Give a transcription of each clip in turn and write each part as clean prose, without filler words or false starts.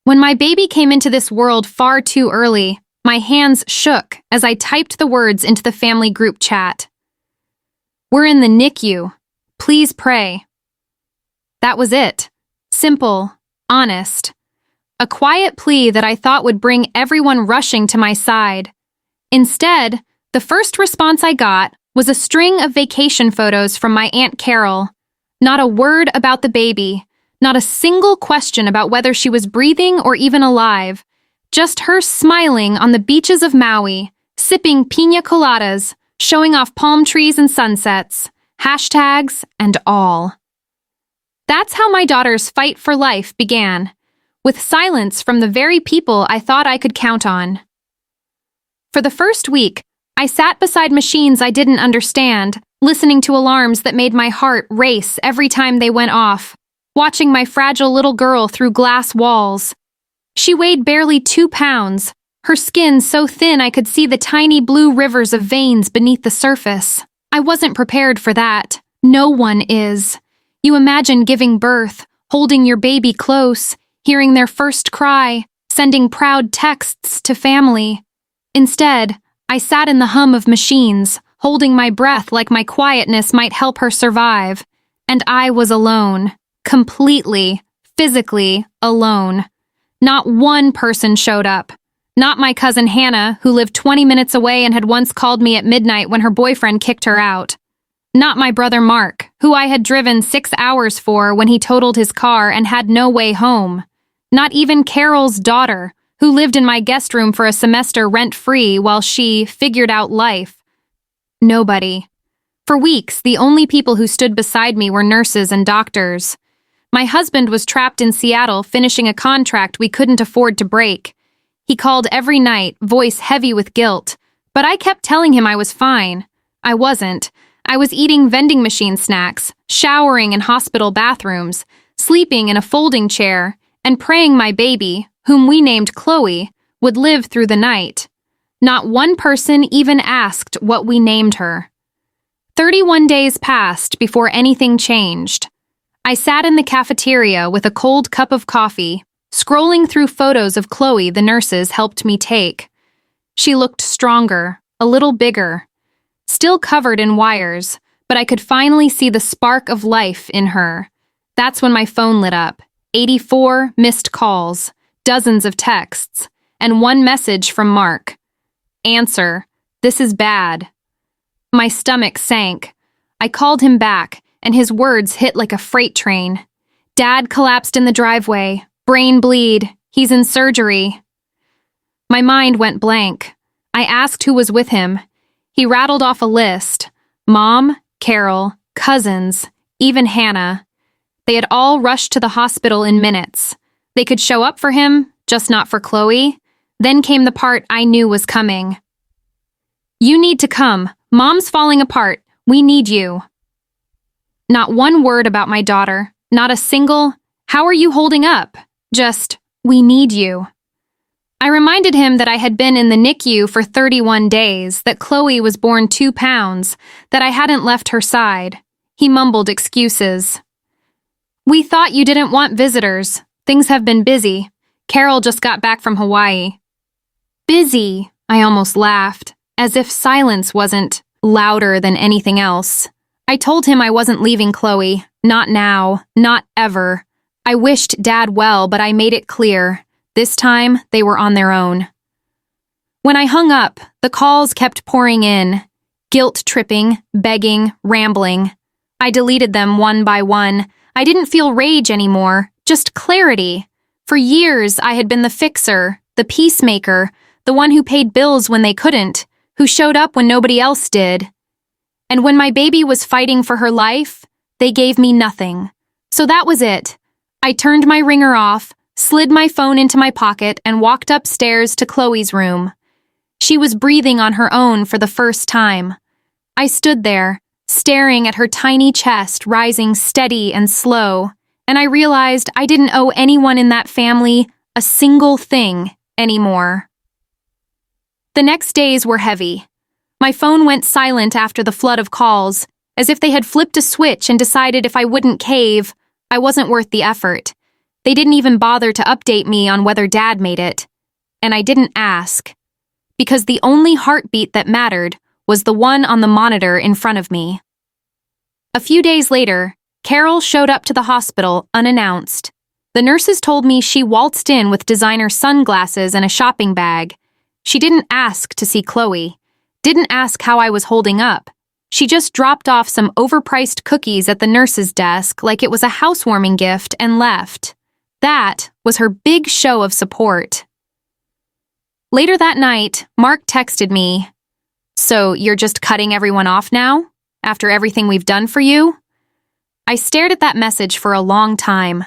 When my baby came into this world far too early, my hands shook as I typed the words into the family group chat. "We're in the NICU. Please pray." That was it. Simple, honest. A quiet plea that I thought would bring everyone rushing to my side. Instead, the first response I got was a string of vacation photos from my Aunt Carol. Not a word about the baby, not a single question about whether she was breathing or even alive. Just her smiling on the beaches of Maui, sipping piña coladas, showing off palm trees and sunsets, hashtags and all. That's how my daughter's fight for life began, with silence from the very people I thought I could count on. For the first week, I sat beside machines I didn't understand, listening to alarms that made my heart race every time they went off, watching my fragile little girl through glass walls. She weighed barely 2 pounds, her skin so thin I could see the tiny blue rivers of veins beneath the surface. I wasn't prepared for that. No one is. You imagine giving birth, holding your baby close, hearing their first cry, sending proud texts to family. Instead, I sat in the hum of machines, holding my breath like my quietness might help her survive. And I was alone. Completely, physically alone. Not one person showed up. Not my cousin Hannah, who lived 20 minutes away and had once called me at midnight when her boyfriend kicked her out. Not my brother Mark, who I had driven 6 hours for when he totaled his car and had no way home. Not even Carol's daughter, who lived in my guest room for a semester rent-free while she figured out life. Nobody. For weeks, the only people who stood beside me were nurses and doctors. My husband was trapped in Seattle finishing a contract we couldn't afford to break. He called every night, voice heavy with guilt, but I kept telling him I was fine. I wasn't. I was eating vending machine snacks, showering in hospital bathrooms, sleeping in a folding chair, and praying my baby, whom we named Chloe, would live through the night. Not one person even asked what we named her. 31 days passed before anything changed. I sat in the cafeteria with a cold cup of coffee, scrolling through photos of Chloe the nurses helped me take. She looked stronger, a little bigger, still covered in wires, but I could finally see the spark of life in her. That's when my phone lit up. 84 missed calls, dozens of texts, and one message from Mark. "Answer. This is bad." My stomach sank. I called him back, and his words hit like a freight train. "Dad collapsed in the driveway. Brain bleed. He's in surgery." My mind went blank. I asked who was with him. He rattled off a list. Mom, Carol, cousins, even Hannah. They had all rushed to the hospital in minutes. They could show up for him, just not for Chloe. Then came the part I knew was coming. "You need to come. Mom's falling apart. We need you." Not one word about my daughter. Not a single, "How are you holding up?" Just, "We need you." I reminded him that I had been in the NICU for 31 days, that Chloe was born 2 pounds, that I hadn't left her side. He mumbled excuses. "We thought you didn't want visitors. Things have been busy. Carol just got back from Hawaii." Busy, I almost laughed, as if silence wasn't louder than anything else. I told him I wasn't leaving Chloe. Not now. Not ever. I wished Dad well, but I made it clear. This time, they were on their own. When I hung up, the calls kept pouring in. Guilt-tripping, begging, rambling. I deleted them one by one. I didn't feel rage anymore, just clarity. For years, I had been the fixer, the peacemaker, the one who paid bills when they couldn't, who showed up when nobody else did. And when my baby was fighting for her life, they gave me nothing. So that was it. I turned my ringer off, slid my phone into my pocket, and walked upstairs to Chloe's room. She was breathing on her own for the first time. I stood there, staring at her tiny chest rising steady and slow, and I realized I didn't owe anyone in that family a single thing anymore. The next days were heavy. My phone went silent after the flood of calls, as if they had flipped a switch and decided if I wouldn't cave, I wasn't worth the effort. They didn't even bother to update me on whether Dad made it. And I didn't ask. Because the only heartbeat that mattered was the one on the monitor in front of me. A few days later, Carol showed up to the hospital unannounced. The nurses told me she waltzed in with designer sunglasses and a shopping bag. She didn't ask to see Chloe, didn't ask how I was holding up. She just dropped off some overpriced cookies at the nurse's desk like it was a housewarming gift and left. That was her big show of support. Later that night, Mark texted me, "So you're just cutting everyone off now? After everything we've done for you?" I stared at that message for a long time.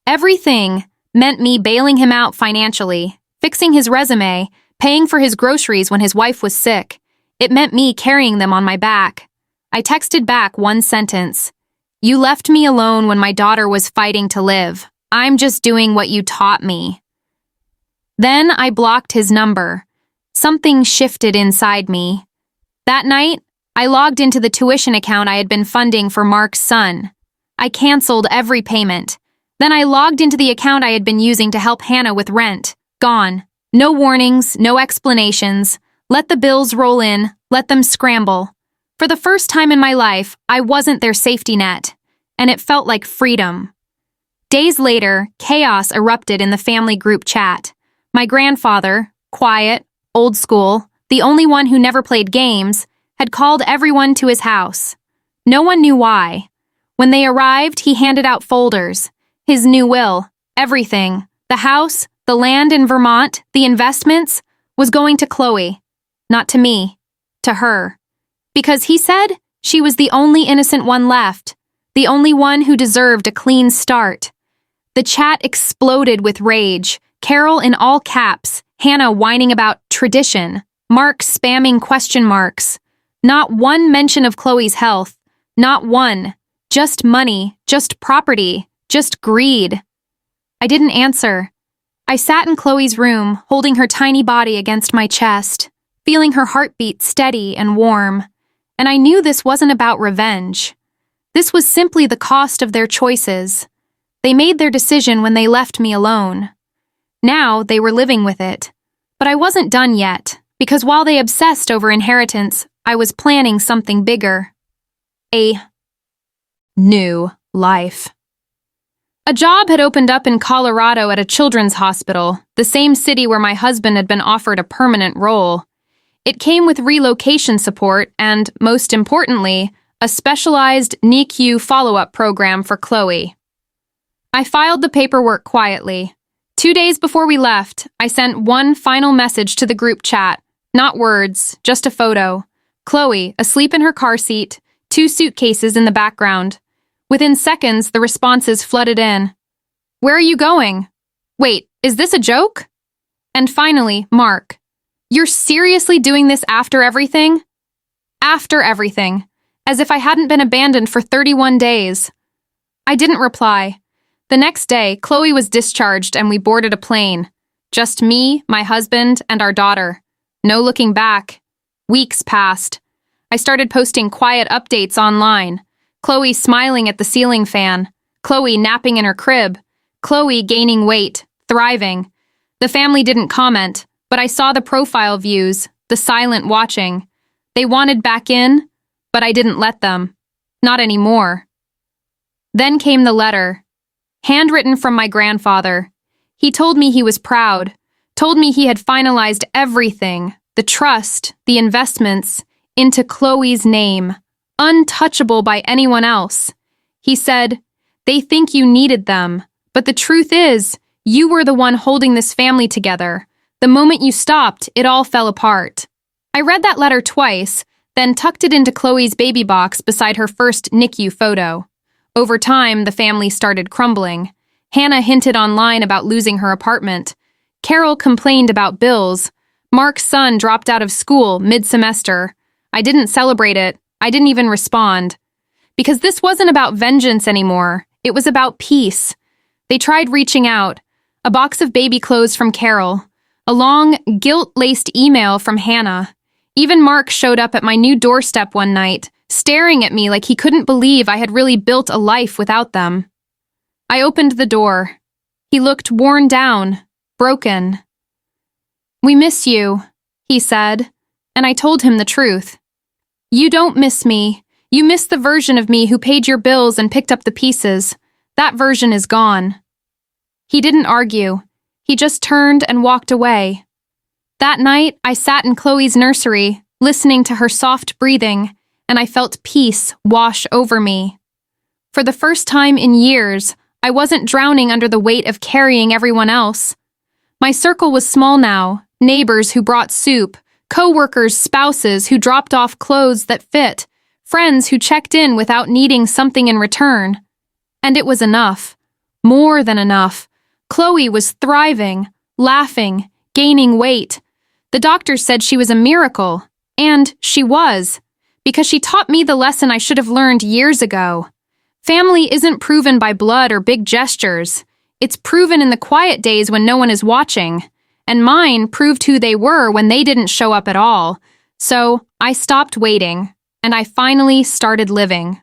Everything meant me bailing him out financially, fixing his resume, paying for his groceries when his wife was sick. It meant me carrying them on my back. I texted back one sentence. "You left me alone when my daughter was fighting to live. I'm just doing what you taught me." Then I blocked his number. Something shifted inside me. That night, I logged into the tuition account I had been funding for Mark's son. I canceled every payment. Then I logged into the account I had been using to help Hannah with rent. Gone. No warnings, no explanations. Let the bills roll in, let them scramble. For the first time in my life, I wasn't their safety net, and it felt like freedom. Days later, chaos erupted in the family group chat. My grandfather, quiet, old school, the only one who never played games, had called everyone to his house. No one knew why. When they arrived, he handed out folders. His new will, everything, the house, the land in Vermont, the investments, was going to Chloe. Not to me, to her. Because he said she was the only innocent one left, the only one who deserved a clean start. The chat exploded with rage, Carol in all caps, Hannah whining about tradition, Mark spamming question marks. Not one mention of Chloe's health, not one. Just money, just property, just greed. I didn't answer. I sat in Chloe's room, holding her tiny body against my chest, feeling her heartbeat steady and warm. And I knew this wasn't about revenge. This was simply the cost of their choices. They made their decision when they left me alone. Now they were living with it. But I wasn't done yet, because while they obsessed over inheritance, I was planning something bigger. A new life. A job had opened up in Colorado at a children's hospital, the same city where my husband had been offered a permanent role. It came with relocation support and, most importantly, a specialized NICU follow-up program for Chloe. I filed the paperwork quietly. 2 days before we left, I sent one final message to the group chat. Not words, just a photo. Chloe, asleep in her car seat, 2 suitcases in the background. Within seconds, the responses flooded in. "Where are you going? Wait, is this a joke?" And finally, Mark. "You're seriously doing this after everything?" After everything. As if I hadn't been abandoned for 31 days. I didn't reply. The next day, Chloe was discharged and we boarded a plane. Just me, my husband, and our daughter. No looking back. Weeks passed. I started posting quiet updates online. Chloe smiling at the ceiling fan. Chloe napping in her crib. Chloe gaining weight, thriving. The family didn't comment, but I saw the profile views, the silent watching. They wanted back in, but I didn't let them. Not anymore. Then came the letter. Handwritten from my grandfather. He told me he was proud, told me he had finalized everything, the trust, the investments, into Chloe's name, untouchable by anyone else. He said, "They think you needed them, but the truth is, you were the one holding this family together. The moment you stopped, it all fell apart." I read that letter twice, then tucked it into Chloe's baby box beside her first NICU photo. Over time, the family started crumbling. Hannah hinted online about losing her apartment. Carol complained about bills. Mark's son dropped out of school mid-semester. I didn't celebrate it. I didn't even respond. Because this wasn't about vengeance anymore. It was about peace. They tried reaching out. A box of baby clothes from Carol. A long, guilt-laced email from Hannah. Even Mark showed up at my new doorstep one night, staring at me like he couldn't believe I had really built a life without them. I opened the door. He looked worn down, broken. "We miss you," he said, and I told him the truth. "You don't miss me. You miss the version of me who paid your bills and picked up the pieces. That version is gone." He didn't argue. He just turned and walked away. That night, I sat in Chloe's nursery, listening to her soft breathing, and I felt peace wash over me. For the first time in years, I wasn't drowning under the weight of carrying everyone else. My circle was small now, neighbors who brought soup, co-workers' spouses who dropped off clothes that fit, friends who checked in without needing something in return. And it was enough. More than enough. Chloe was thriving, laughing, gaining weight. The doctor said she was a miracle. And she was. Because she taught me the lesson I should have learned years ago. Family isn't proven by blood or big gestures. It's proven in the quiet days when no one is watching. And mine proved who they were when they didn't show up at all. So I stopped waiting, and I finally started living.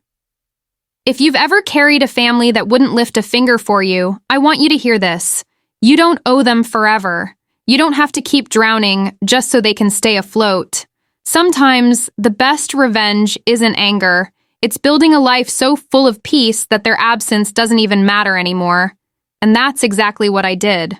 If you've ever carried a family that wouldn't lift a finger for you, I want you to hear this. You don't owe them forever. You don't have to keep drowning just so they can stay afloat. Sometimes the best revenge isn't anger. It's building a life so full of peace that their absence doesn't even matter anymore. And that's exactly what I did.